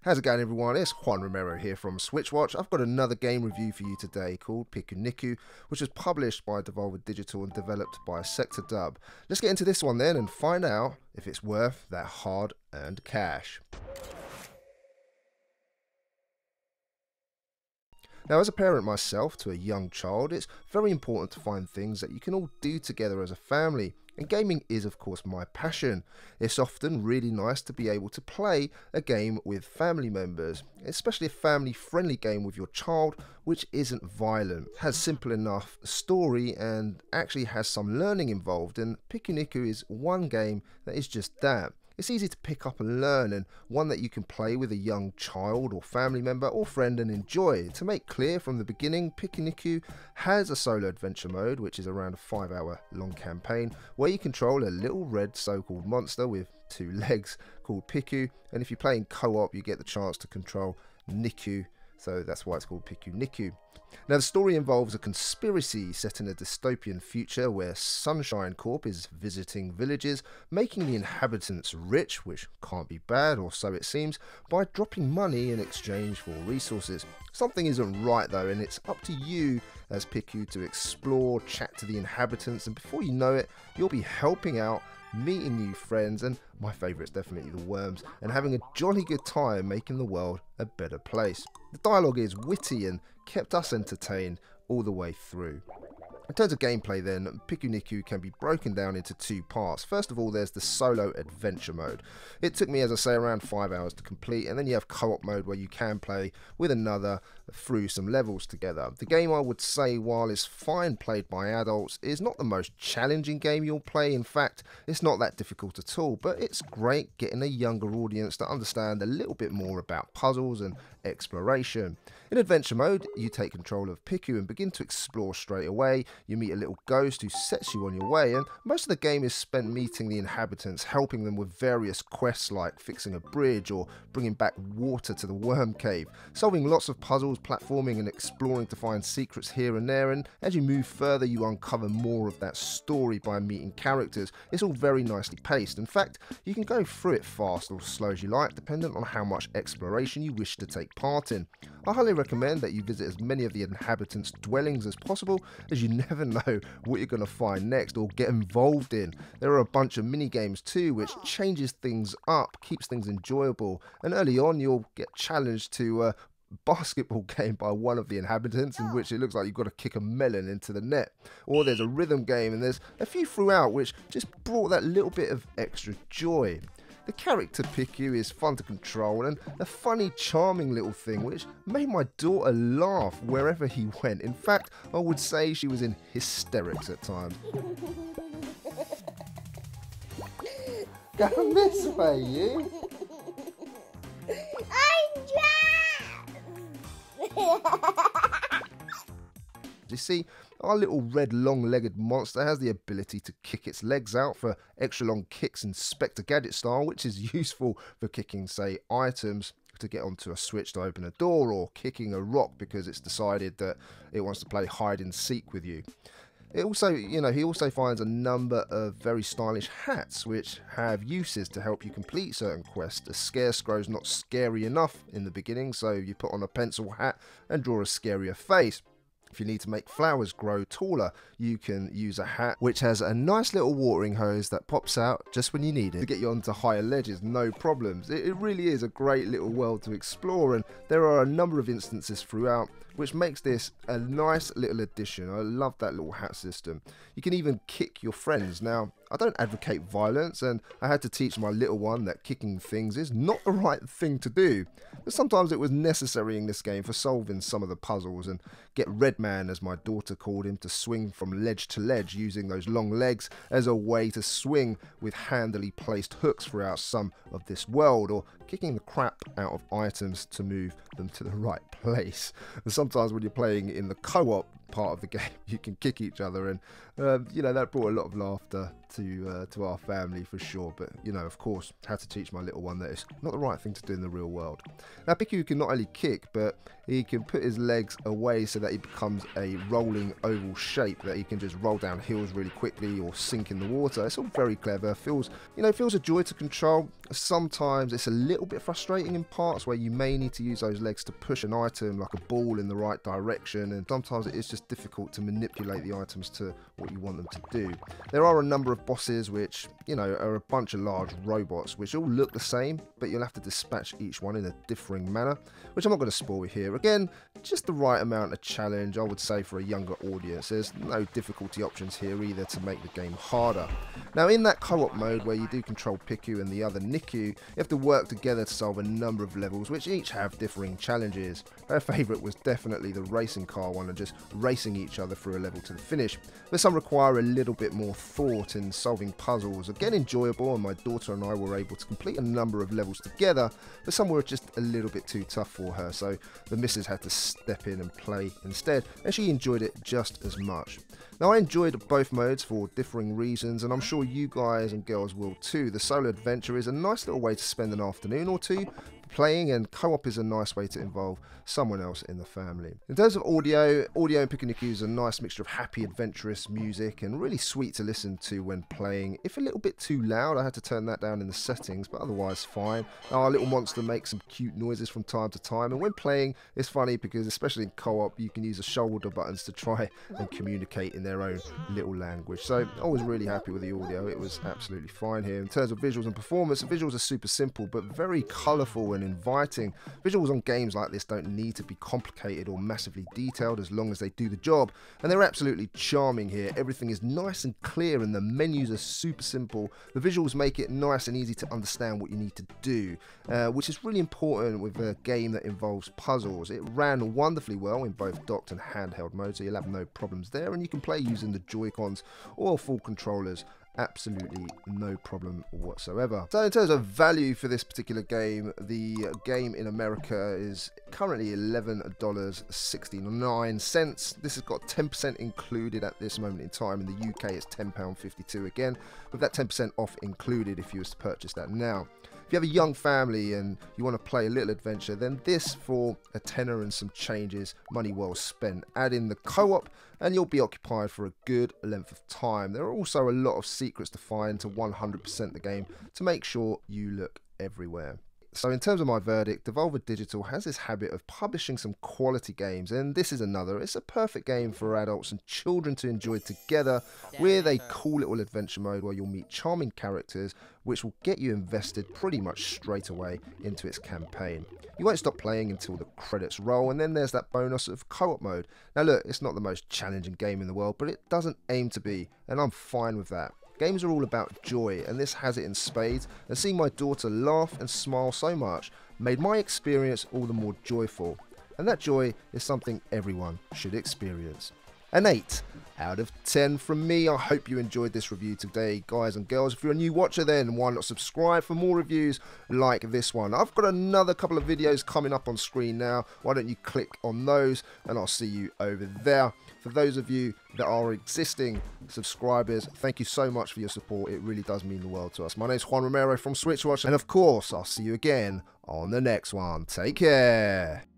How's it going, everyone? It's Juan Romero here from SwitchWatch. I've got another game review for you today called Pikuniku, which was published by Devolver Digital and developed by Sectordub. Let's get into this one then and find out if it's worth that hard-earned cash. Now, as a parent myself to a young child, it's very important to find things that you can all do together as a family. And gaming is, of course, my passion. It's often really nice to be able to play a game with family members, especially a family-friendly game with your child which isn't violent, has simple enough story and actually has some learning involved, and Pikuniku is one game that is just that. It's easy to pick up and learn, and one that you can play with a young child or family member or friend and enjoy. To make clear from the beginning, Pikuniku has a solo adventure mode, which is around a 5-hour long campaign, where you control a little red so-called monster with 2 legs called Piku, and if you play in co-op you get the chance to control Niku, so that's why it's called Pikuniku. Now, the story involves a conspiracy set in a dystopian future where Sunshine Corp is visiting villages, making the inhabitants rich, which can't be bad, or so it seems, by dropping money in exchange for resources. Something isn't right though, and it's up to you as Piku to explore, chat to the inhabitants, and before you know it, you'll be helping out, meeting new friends, and my favourite is definitely the worms, and having a jolly good time making the world a better place. The dialogue is witty and kept us entertained all the way through. In terms of gameplay then, Pikuniku can be broken down into 2 parts. First of all, there's the solo adventure mode. It took me, as I say, around 5 hours to complete, and then you have co-op mode where you can play with another through some levels together. The game, I would say, while it's fine played by adults, is not the most challenging game you'll play. In fact, it's not that difficult at all, but it's great getting a younger audience to understand a little bit more about puzzles and exploration. In adventure mode, you take control of Piku and begin to explore straight away. You meet a little ghost who sets you on your way, and most of the game is spent meeting the inhabitants, helping them with various quests like fixing a bridge or bringing back water to the worm cave, solving lots of puzzles, platforming and exploring to find secrets here and there, and as you move further you uncover more of that story by meeting characters. It's all very nicely paced. In fact, you can go through it fast or slow as you like, dependent on how much exploration you wish to take part in. I highly recommend that you visit as many of the inhabitants' dwellings as possible, as you never know what you're going to find next or get involved in. There are a bunch of mini games too, which changes things up, keeps things enjoyable, and early on you'll get challenged to a basketball game by one of the inhabitants in which it looks like you've got to kick a melon into the net. Or there's a rhythm game, and there's a few throughout which just brought that little bit of extra joy. The character Piku is fun to control and a funny, charming little thing which made my daughter laugh wherever he went. In fact, I would say she was in hysterics at times. Go this way, you! You see, our little red long-legged monster has the ability to kick its legs out for extra long kicks Inspector Gadget style, which is useful for kicking, say, items to get onto a switch to open a door, or kicking a rock because it's decided that it wants to play hide and seek with you. It also, he also finds a number of very stylish hats which have uses to help you complete certain quests. The Scarecrow's not scary enough in the beginning, so you put on a pencil hat and draw a scarier face. If you need to make flowers grow taller, you can use a hat which has a nice little watering hose that pops out just when you need it to get you onto higher ledges, no problems. It really is a great little world to explore, and there are a number of instances throughout which makes this a nice little addition. I love that little hat system. You can even kick your friends. Now, I don't advocate violence, and I had to teach my little one that kicking things is not the right thing to do. But sometimes it was necessary in this game for solving some of the puzzles, and get Redman, as my daughter called him, to swing from ledge to ledge using those long legs as a way to swing with handily placed hooks throughout some of this world, or kicking the crap out of items to move them to the right place. And sometimes when you're playing in the co-op part of the game, you can kick each other, and that brought a lot of laughter to our family for sure. But of course, had to teach my little one that it's not the right thing to do in the real world. Now, Piku can not only kick, but he can put his legs away so that he becomes a rolling oval shape that he can just roll down hills really quickly or sink in the water. It's all very clever. Feels a joy to control. Sometimes it's a little bit frustrating in parts where you may need to use those legs to push an item like a ball in the right direction, and sometimes it is just difficult to manipulate the items to what you want them to do. There are a number of bosses which, are a bunch of large robots which all look the same, but you'll have to dispatch each one in a differing manner, which I'm not going to spoil here. Again, just the right amount of challenge, I would say, for a younger audience. There's no difficulty options here either to make the game harder. Now, in that co-op mode where you do control Piku and the other Niku, you have to work together to solve a number of levels which each have differing challenges. Her favourite was definitely the racing car one and just racing each other through a level to the finish, but some require a little bit more thought in solving puzzles. Again, enjoyable, and my daughter and I were able to complete a number of levels together, but some were just a little bit too tough for her, so the missus had to step in and play instead, and she enjoyed it just as much. Now, I enjoyed both modes for differing reasons, and I'm sure you guys and girls will too. The solo adventure is a nice little way to spend an afternoon or two playing, and co-op is a nice way to involve someone else in the family. In terms of audio in Pikuniku is a nice mixture of happy, adventurous music and really sweet to listen to when playing. If a little bit too loud, I had to turn that down in the settings, but otherwise fine. Our little monster makes some cute noises from time to time, and when playing, it's funny because especially in co-op, you can use the shoulder buttons to try and communicate in their own little language. So I was really happy with the audio. It was absolutely fine here. In terms of visuals and performance, the visuals are super simple but very colourful and inviting. Visuals on games like this don't need to be complicated or massively detailed as long as they do the job, and they're absolutely charming here. Everything is nice and clear and the menus are super simple. The visuals make it nice and easy to understand what you need to do, which is really important with a game that involves puzzles. It ran wonderfully well in both docked and handheld mode, so you'll have no problems there, and you can play using the Joy-Cons or full controllers. Absolutely no problem whatsoever. So in terms of value for this particular game, the game in America is currently $11.69. This has got 10% included at this moment in time. In the UK it's £10.52 again, with that 10% off included if you was to purchase that now. If you have a young family and you want to play a little adventure, then this for a tenner and some changes, money well spent. Add in the co-op and you'll be occupied for a good length of time. There are also a lot of secrets to find to 100% the game to make sure you look everywhere. So in terms of my verdict, Devolver Digital has this habit of publishing some quality games, and this is another. It's a perfect game for adults and children to enjoy together with a cool little adventure mode where you'll meet charming characters which will get you invested pretty much straight away into its campaign. You won't stop playing until the credits roll, and then there's that bonus of co-op mode. Now look, it's not the most challenging game in the world, but it doesn't aim to be, and I'm fine with that. Games are all about joy, and this has it in spades, and seeing my daughter laugh and smile so much made my experience all the more joyful, and that joy is something everyone should experience. An 8 out of 10 from me. I hope you enjoyed this review today, guys and girls. If you're a new watcher, then why not subscribe for more reviews like this one. I've got another couple of videos coming up on screen now. Why don't you click on those, and I'll see you over there. For those of you that are existing subscribers, thank you so much for your support. It really does mean the world to us. My name's Juan Romero from SwitchWatch, and of course, I'll see you again on the next one. Take care.